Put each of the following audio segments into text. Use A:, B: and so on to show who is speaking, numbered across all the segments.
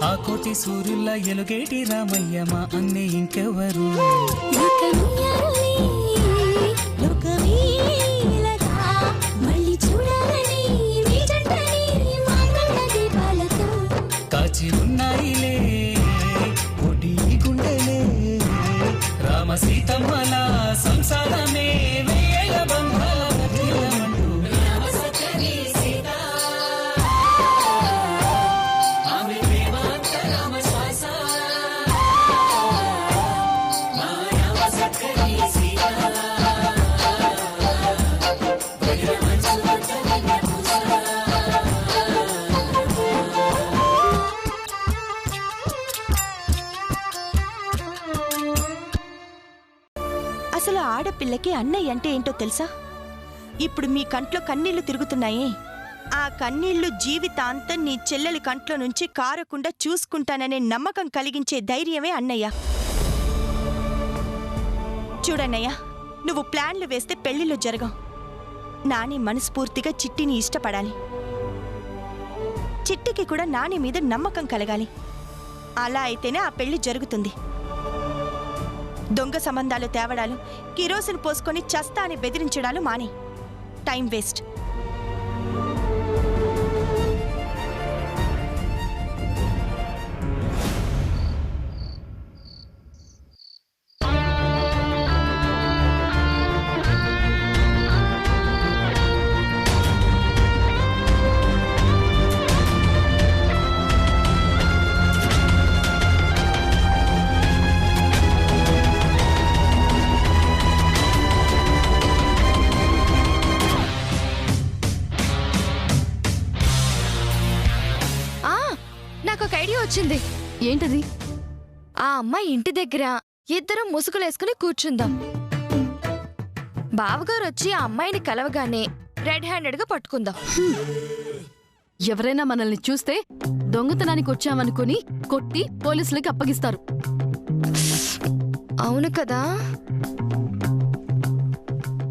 A: ఆ కోటి సూర్యుల ఎలుగేటి రామయ్య మా అన్నే ఇంకెవరు కాచి ఉన్నాయిలే కోటి గుండెలే రామ సీతమ్మల సంసారమే వేల బంధాల మధ్యలమంటూ
B: అసలు ఆడపిల్లకి అన్నయ్య అంటే ఏంటో తెలుసా? ఇప్పుడు మీ కంట్లో కన్నీళ్లు తిరుగుతున్నాయే, ఆ కన్నీళ్లు జీవితాంతం నీ చెల్లెలి కంట్లో నుంచి కారకుండా చూసుకుంటాననే నమ్మకం కలిగించే ధైర్యమే అన్నయ్య. చూడన్నయ్య, నువ్వు ప్లాన్లు వేస్తే పెళ్లిళ్ళు జరగవు. నాని మనస్ఫూర్తిగా చిట్టిని ఇష్టపడాలి. చిట్టికి కూడా నాని మీద నమ్మకం కలగాలి. అలా అయితేనే ఆ పెళ్లి జరుగుతుంది. దొంగ సంబంధాలు తేవడాలు, కిరోసిన్ పోసుకొని చస్తా అని బెదిరించడాలు మాని. Time waste.
C: వచ్చింది. ఏంటది? ఆ అమ్మాయి ఇంటి దగ్గర ఇద్దరం ముసుగులేసుకుని కూర్చుందాం. బావగారు వచ్చి ఆ అమ్మాయిని కలవగానే రెడ్ హ్యాండెడ్ గా పట్టుకుందాం.
D: ఎవరైనా మనల్ని చూస్తే దొంగతనానికి వచ్చామనుకుని కొట్టి పోలీసులకి అప్పగిస్తారు.
C: అవును కదా.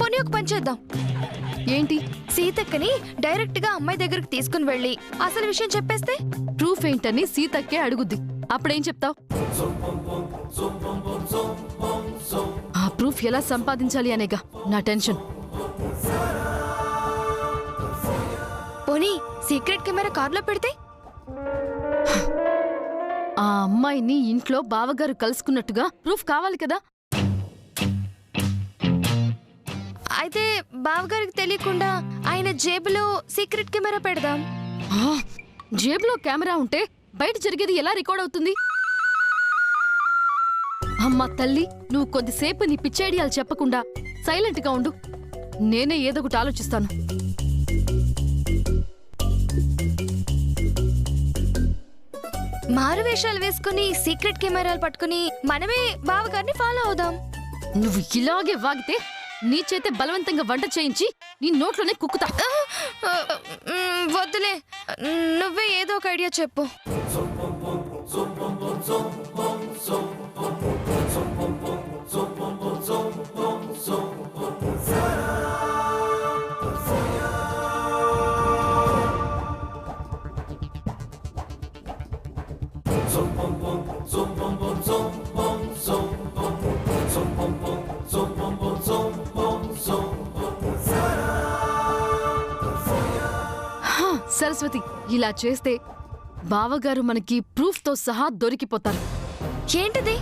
C: పోనీ ఒక పని చేద్దాం.
D: ఏంటి?
C: సీతక్కని డైరెక్ట్ గా అమ్మాయి దగ్గరకు తీసుకుని వెళ్ళి అసలు విషయం చెప్పేస్తే
D: ప్రూఫ్ ఏంటని సీతక్కే అడుగుద్ది. అప్పుడేం చెప్తావు? ఆ ప్రూఫ్ ఎలా సంపాదించాలి అనేగా నా టెన్షన్.
C: పోనీ సీక్రెట్ కెమెరా కార్లో పెడితే?
D: ఆ అమ్మాయిని ఇంట్లో బావగారు కలుసుకున్నట్టుగా ప్రూఫ్ కావాలి కదా.
C: అయితే బావగారికి తెలియకుండా ఆయన జేబులో సీక్రెట్ కెమెరా పెడదాం.
D: జేబులో కెమెరా ఉంటే బయట జరిగేది ఎలా రికార్డ్ అవుతుంది? అమ్మా తల్లి, నువ్వు కొద్దిసేపు నీ పిచ్చి ఐడియాలు చెప్పకుండా సైలెంట్ గా ఉండు. నేనే ఏదో ఒకటి ఆలోచిస్తాను.
C: మారు వేషాలు వేసుకుని సీక్రెట్ కెమెరాలు పట్టుకుని మనమే బావగారిని ఫాలో అవుదాం.
D: నువ్వు ఇలాగే వాగితే నీ చేతే బలవంతంగా వంట చేయించి నీ నోట్లోనే కుక్కుతా.
C: వద్దులే, నువ్వే ఏదో ఒక ఐడియా చెప్పు.
D: సరస్వతి, ఇలా చేస్తే బావగారు మనకి ప్రూఫ్ తో సహా దొరికిపోతారు.
C: ఏంటిది?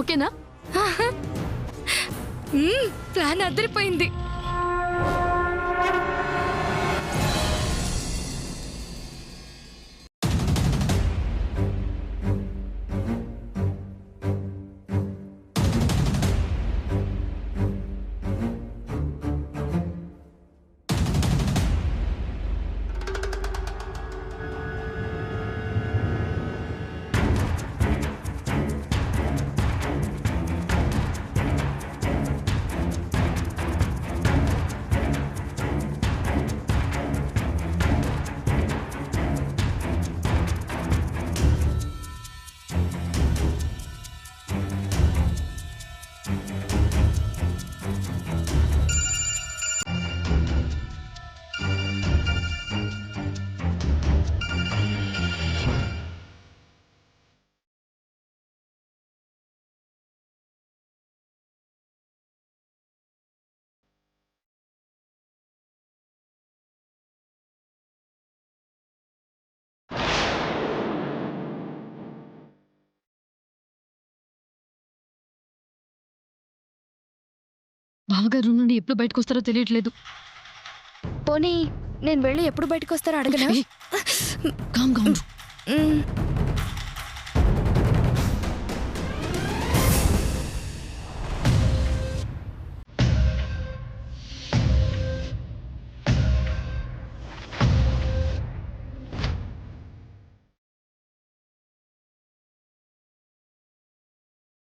D: ఓకేనా?
C: ప్లాన్ అదిరిపోయింది.
D: బావగారు రూమ్ నుండి ఎప్పుడు బయటకు వస్తారో తెలియట్లేదు.
C: పోనీ నేను వెళ్ళి ఎప్పుడు బయటకు వస్తారో అడగనా?
D: Com com.
C: మ్,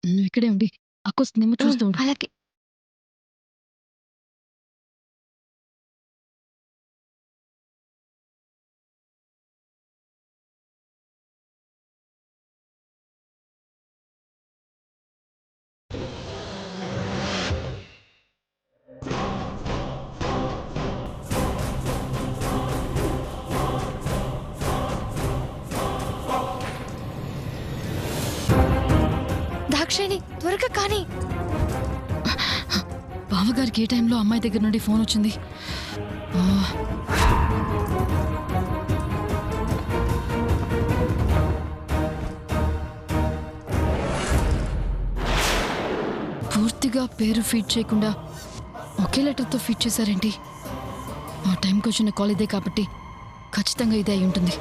D: నువ్వు ఇక్కడే ఉండి అక్కొస్తుందేమో చూస్తూ ఉండు.
C: అలాగే. దాక్షాయిని త్వరగా కానీ.
D: బావగారికి ఏ టైంలో అమ్మాయి దగ్గర నుండి ఫోన్ వచ్చింది? ఆ, పూర్తిగా పేరు ఫీడ్ చేయకుండా ఒకే లెటర్తో ఫీడ్ చేశారేంటి? ఆ టైంకి వచ్చిన కాల్ ఇదే కాబట్టి ఖచ్చితంగా ఇదే అయి ఉంటుంది.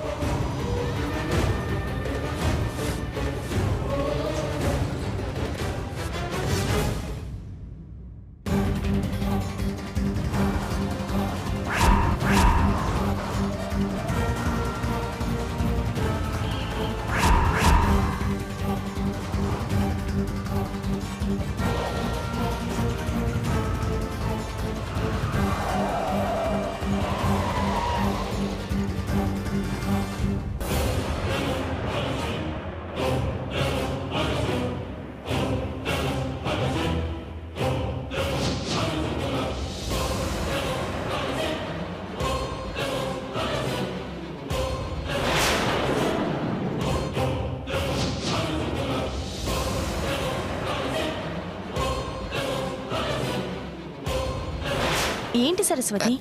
B: ఏంటి సరస్వతి?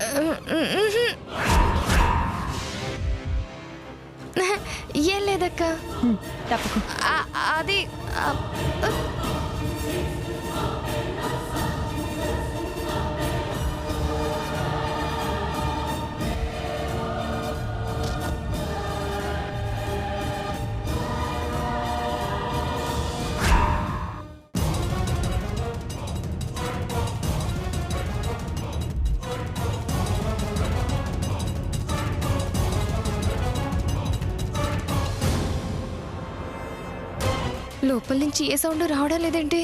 C: ఏం లేదక్క.
B: తప్పకు.
C: అది లోపల నుంచి ఏ సౌండ్ రావడం లేదేంటి?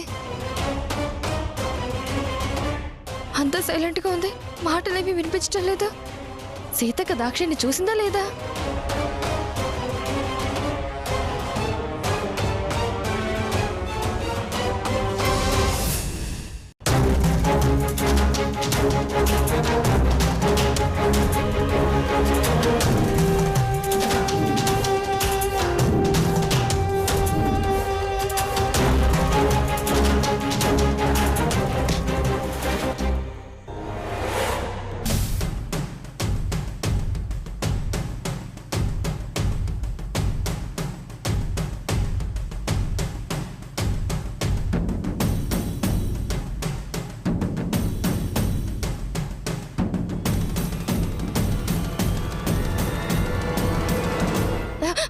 C: అంతా సైలెంట్గా ఉంది, మాటలేవి వినిపించడం లేదు. సీతక్క దాక్షిని చూసిందా లేదా?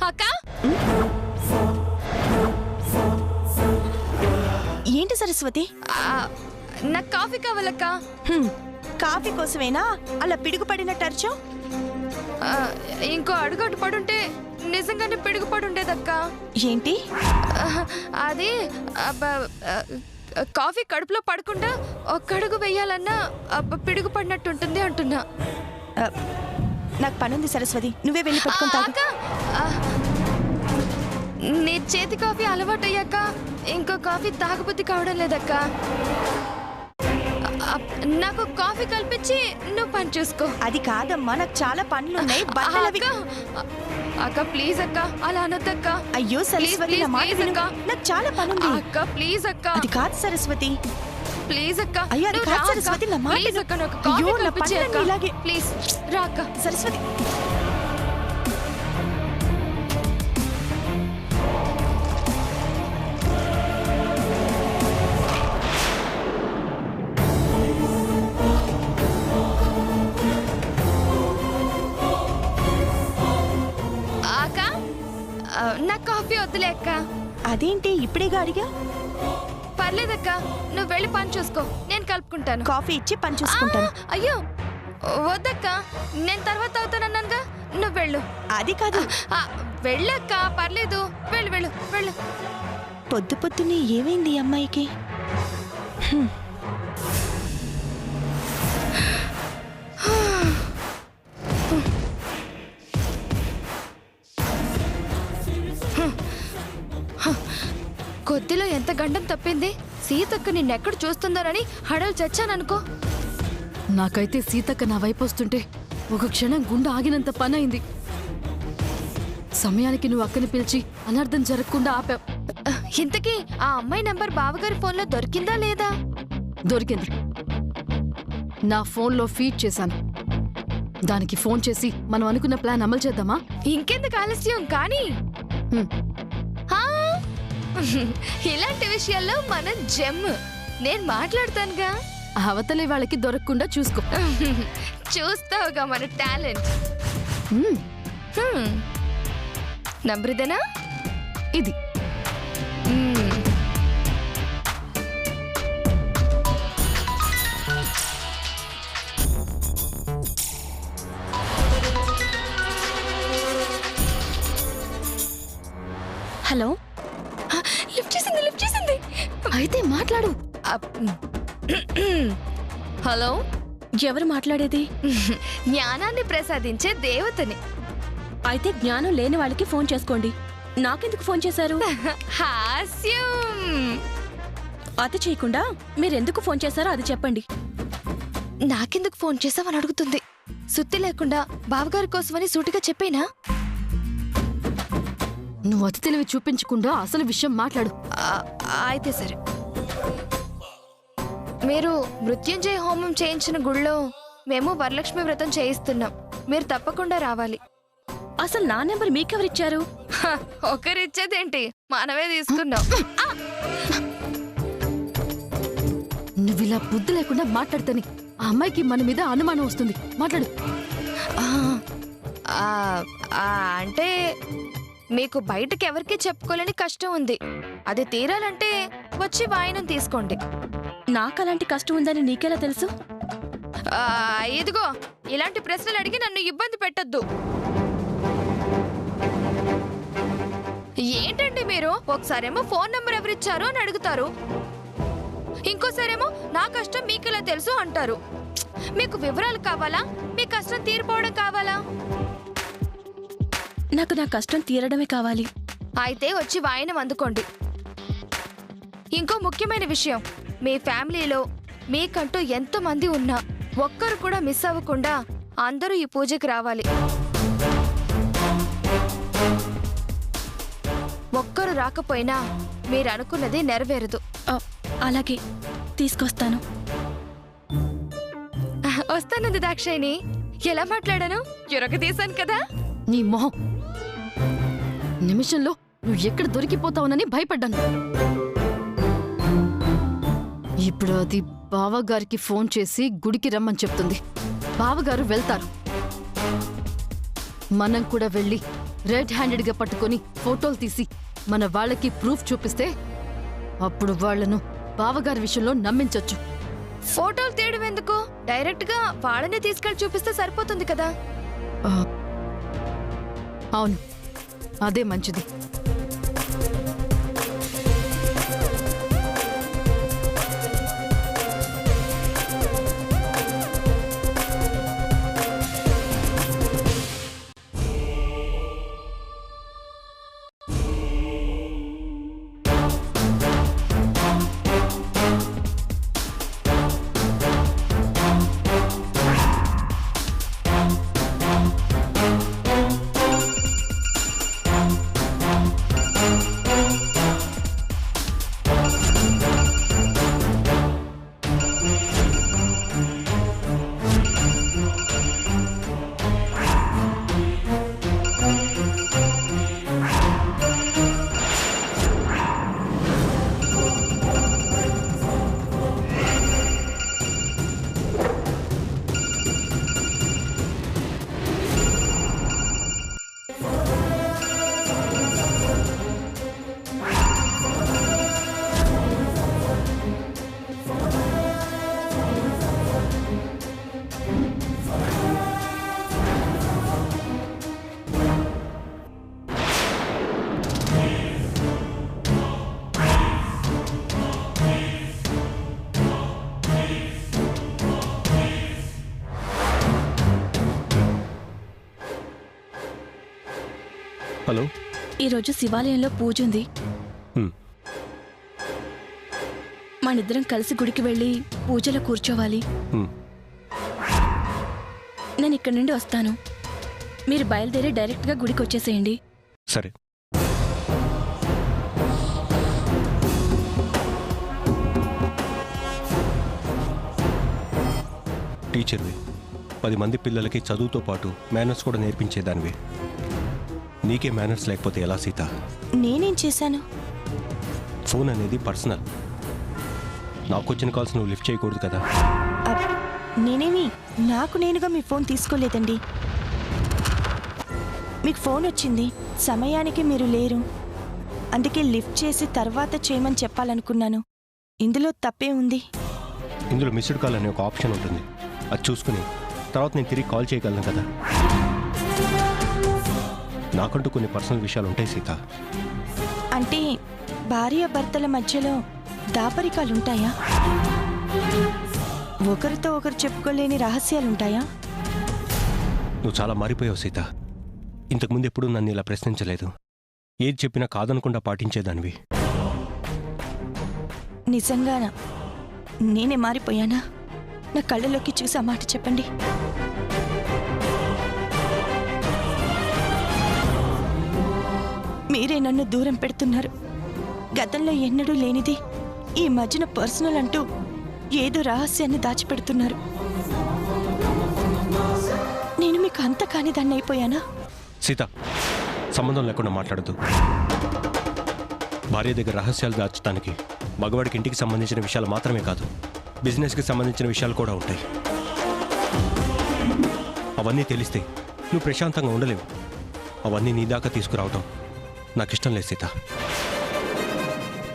C: అక్క,
B: ఏంటి సరస్వతి?
C: నాకు కాఫీ కావాలక్క.
B: కాఫీ కోసమేనా అలా పిడుగుపడినట్టు అరిచావ్?
C: ఇంకో అడుగు పడుంటే నిజంగానే పిడుగుపడుండేదక్క.
B: ఏంటి?
C: అది కాఫీ కడుపులో పడకుండా ఒక్క అడుగు వెయ్యాలన్నా పిడుగు పడినట్టుంటుంది అంటున్నా.
B: నాకు పనుంది సరస్వతి, నువ్వే వెళ్ళి పెట్టుకుంటా.
C: నీ చేతి కాఫీ అలవాటయ్యాక ఇంకో కాఫీ తాగబుద్ధి కావడం లేదక్క. నాకు కాఫీ కల్పించి నువ్వు పని చూసుకో.
B: అది కాదమ్మా, నాకు చాలా పనులున్నాయి.
C: అక్క ప్లీజ్ అక్క, అలా అనొద్దక్క.
B: అయ్యో సరస్వతి, నా మాట విను. నాకు చాలా పనుంది
C: అక్క, ప్లీజ్ అక్క.
B: అది కాదు సరస్వతి,
C: ప్లీజ్ అక్క.
B: అయ్యో అది కాదు సరస్వతి, నా మాట
C: ప్లీజ్ అక్క, నాకు
B: అయ్యో
C: కాఫీ
B: నా
C: కల్పించి
B: పనులన్నీ ఇలాగే.
C: ప్లీజ్ రా అక్క.
B: సరస్వతి
C: పర్లేదక్క.
B: అదేంటి ఇప్పుడేగా అడిగా?
C: పర్లేదక్క, నువ్వు వెళ్ళి పని చూసుకో, నేను కలుపుకుంటాను.
B: కాఫీ ఇచ్చి పని చూసుకుంటాను.
C: అయ్యో వద్దక్క, నేను తర్వాత అవుతానన్నానుగా, నువ్వు వెళ్ళు.
B: అది కాదు.
C: వెళ్ళక్క, పర్లేదు, వెళ్ళు వెళ్ళు వెళ్ళు.
B: పొద్దు పొద్దున్నే ఏమైంది ఈ అమ్మాయికి?
C: కొద్దిలో ఎంత గండం తప్పింది. సీతక్క నిన్నెక్కడ చూస్తుందోనని హడలు చచ్చాననుకో.
D: నాకైతే సీతక్క నా వైపు వస్తుంటే ఒక క్షణం గుండె ఆగినంత పని అయింది. సమయానికి నువ్వు అక్కని పిలిచి అనర్థం జరగకుండా ఆపావు.
C: ఇంతకీ ఆ అమ్మాయి నంబర్ బావగారి ఫోన్లో దొరికిందా లేదా?
D: దొరికింది. నా ఫోన్లో ఫీడ్ చేశాను. దానికి ఫోన్ చేసి మనం అనుకున్న ప్లాన్ అమలు చేద్దామా?
C: ఇంకెందుకు ఆలస్యం కానీ.
D: హ్మ్.
C: ఆ, ఇలాంటి విషయాల్లో మనం జెమ్. నేను మాట్లాడతానుగా.
D: అవతలే వాళ్ళకి దొరకకుండా చూసుకో.
C: చూస్తావుగా మన టాలెంట్.
D: హ్మ్.
C: నంబర్ ఇదేనా?
D: ఇది
B: హలో.
C: లిఫ్ట్ చేసింది, లిఫ్ట్ చేసింది.
D: అయితే మాట్లాడు.
C: హలో,
B: ఎవరు మాట్లాడేది?
C: జ్ఞానాన్ని ప్రసాదించే దేవతని.
B: అయితే జ్ఞానం లేని వాళ్ళకి ఫోన్ చేసుకోండి. నాకెందుకు ఫోన్ చేశారు?
C: హాస్యం.
B: అతి చేయకుండా మీరెందుకు ఫోన్ చేశారో అది చెప్పండి.
C: నాకెందుకు ఫోన్ చేసావని అడుగుతుంది. సుత్తి లేకుండా బావగారి కోసమని సూటిగా చెప్పేనా?
D: నువ్వు అతి తెలివి చూపించకుండా అసలు విషయం మాట్లాడు.
C: అయితే సరే. మీరు మృత్యుంజయ హోమం చేయించిన గుళ్ళో మేము వరలక్ష్మి వ్రతం చేయిస్తున్నాం. మీరు తప్పకుండా రావాలి.
B: అసలు నా నెంబర్ మీకెవరిచ్చారు?
C: ఒకరిచ్చేదేంటి, మనమే తీసుకున్నాం.
D: నువ్వు ఇలా బుద్ధి లేకుండా మాట్లాడితేనే ఆ అమ్మాయికి మన మీద అనుమానం వస్తుంది. మాట్లాడు.
C: అంటే మీకు బయటకి ఎవరికి చెప్పుకోలేని కష్టం ఉంది. అది తీరాలంటే వచ్చి వాయినం తీసుకోండి.
B: నాకలాంటి కష్టం ఉందని నీకెలా తెలుసు?
C: ఇదిగో ఇలాంటి ప్రశ్నలు అడిగి నన్ను ఇబ్బంది పెట్టొద్దు. ఏంటండి మీరు? ఒకసారేమో ఫోన్ నంబర్ ఎవరిచ్చారు అని అడుగుతారు, ఇంకోసారేమో నా కష్టం మీకెలా తెలుసు అంటారు. మీకు వివరాలు కావాలా, మీ కష్టం తీరిపోవడం కావాలా?
B: నాకు నా కష్టం తీరడమే కావాలి.
C: అయితే వచ్చి వాయినం అందుకోండి. ఇంకో ముఖ్యమైన విషయం, మీ ఫ్యామిలీలో మీకంటూ ఎంతమంది ఉన్నా ఒక్కరు కూడా మిస్ అవ్వకుండా అందరూ ఈ పూజకి రావాలి. ఒక్కరు రాకపోయినా మీరు అనుకున్నది నెరవేరదు.
B: అలాగే, తీసుకొస్తాను.
C: వస్తానంది దాక్షాయిని. ఎలా మాట్లాడాను? ఎరగ తీశాను కదా.
D: నీ మొహం. నిమిషంలో నువ్వు ఎక్కడ దొరికిపోతావునని భయపడ్డాను. ఇప్పుడు అది బావగారికి ఫోన్ చేసి గుడికి రమ్మని చెప్తుంది. బావగారు వెళ్తారు. మనం కూడా వెళ్ళి రెడ్ హ్యాండెడ్గా పట్టుకొని ఫోటోలు తీసి మన వాళ్ళకి ప్రూఫ్ చూపిస్తే అప్పుడు వాళ్లను బావగారి విషయంలో నమ్మించొచ్చు.
C: ఫోటోలు తీయడం ఎందుకు? డైరెక్ట్ గా వాళ్ళని తీసుకెళ్లి చూపిస్తే సరిపోతుంది కదా.
D: అవును, అదే మంచిది.
E: హలో.
F: ఈరోజు శివాలయంలో పూజ ఉంది.
E: హ్మ్.
F: మనిద్దరం కలిసి గుడికి వెళ్ళి పూజలో కూర్చోవాలి.
E: హ్మ్.
F: నేను ఇక్కడి నుండి వస్తాను. మీరు బయలుదేరి డైరెక్ట్గా గుడికి వచ్చేసేయండి.
E: సరే. టీచర్వి 10 మంది పిల్లలకి చదువుతో పాటు మేనర్స్ కూడా నేర్పించేదానివి. నీకే మేనర్స్ లేకపోతే ఎలా సీత?
B: నేనేం చేశాను?
E: ఫోన్ అనేది పర్సనల్. నాకు వచ్చిన కాల్స్ నువ్వు లిఫ్ట్ చేయకూడదు కదా.
B: అబ్, నేనేమి నాకు నేనుగా మీ ఫోన్ తీసుకోలేదండి. మీకు ఫోన్ వచ్చింది, సమయానికి మీరు లేరు, అందుకే లిఫ్ట్ చేసి తర్వాత చేయమని చెప్పాలనుకున్నాను. ఇందులో తప్పే ఉంది?
E: ఇందులో మిస్డ్ కాల్ అనే ఒక ఆప్షన్ ఉంటుంది. అది చూసుకుని తర్వాత నేను తిరిగి కాల్ చేయగలను కదా. నాకంటూ కొన్ని పర్సనల్ విషయాలు ఉంటాయి సీత.
B: అంటే భార్యాభర్తల మధ్యలో దాపరికాలుంటాయా? ఒకరితో ఒకరు చెప్పుకోలేని రహస్యాలుంటాయా?
E: నువ్వు చాలా మారిపోయావు సీత. ఇంతకుముందు ఎప్పుడూ నన్ను ఇలా ప్రశ్నించలేదు. ఏది చెప్పినా కాదనకుండా పాటించేదానివి.
B: నిజంగానా? నేనే మారిపోయానా? నా కళ్ళలోకి చూసి ఆ మాట చెప్పండి. మీరే నన్ను దూరం పెడుతున్నారు. గతంలో ఎన్నడూ లేనిది ఈ మధ్యన పర్సనల్ అంటూ ఏదో రహస్యాన్ని దాచిపెడుతున్నారు. నేను మీకు అంత కాని దాన్ని అయిపోయానా?
E: సీత, సంబంధం లేకుండా మాట్లాడదు. భార్య దగ్గర రహస్యాలు దాచడానికి మగవాడికి ఇంటికి సంబంధించిన విషయాలు మాత్రమే కాదు, బిజినెస్కి సంబంధించిన విషయాలు కూడా ఉంటాయి. అవన్నీ తెలిస్తే నువ్వు ప్రశాంతంగా ఉండలేవు. అవన్నీ నీ దాకా తీసుకురావటం నాకు ఇష్టం లేదు సీత.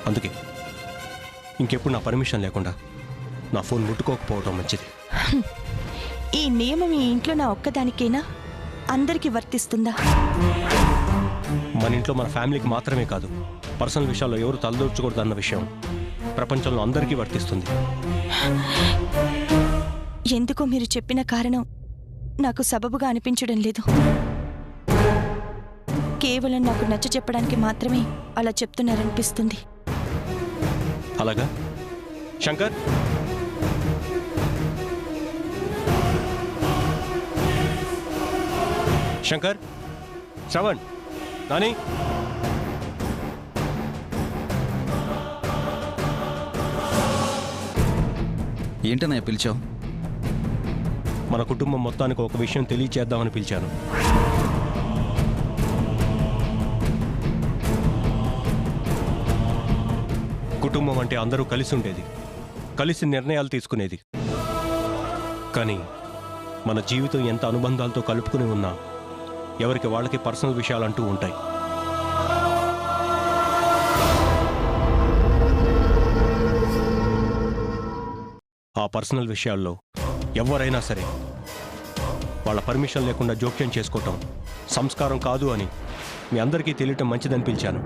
E: అందుకే ఇంకెప్పుడు నా పర్మిషన్ లేకుండా నా ఫోన్ ముట్టుకోకపోవడం మంచిది.
B: ఈ నియమం ఈ ఇంట్లో నా ఒక్కదానికేనా? అందరికీ వర్తిస్తుందా?
E: మన ఇంట్లో మన ఫ్యామిలీకి మాత్రమే కాదు, పర్సనల్ విషయాల్లో ఎవరు తలదూర్చకూడదు అన్న విషయం ప్రపంచంలో అందరికీ వర్తిస్తుంది.
B: ఎందుకో మీరు చెప్పిన కారణం నాకు సబబుగా అనిపించడం లేదు. కేవలం నాకు నచ్చ చెప్పడానికి మాత్రమే అలా చెప్తున్నారనిపిస్తుంది.
E: అలాగా శంకర్? శంకర్, శ్రవణ్, నాని,
G: ఏంటన్నయ్య పిలిచావు?
E: మన కుటుంబం మొత్తానికి ఒక విషయం తెలియచేద్దామని పిలిచాను. కుటుంబం అంటే అందరూ కలిసి ఉండేది, కలిసి నిర్ణయాలు తీసుకునేది. కానీ మన జీవితం ఎంత అనుబంధాలతో కలుపుకుని ఉన్నా ఎవరికి వాళ్ళకి పర్సనల్ విషయాలంటూ ఉంటాయి. ఆ పర్సనల్ విషయాల్లో ఎవరైనా సరే వాళ్ళ పర్మిషన్ లేకుండా జోక్యం చేసుకోవటం సంస్కారం కాదు అని మీ అందరికీ తెలియటం మంచిదని పిలిచాను.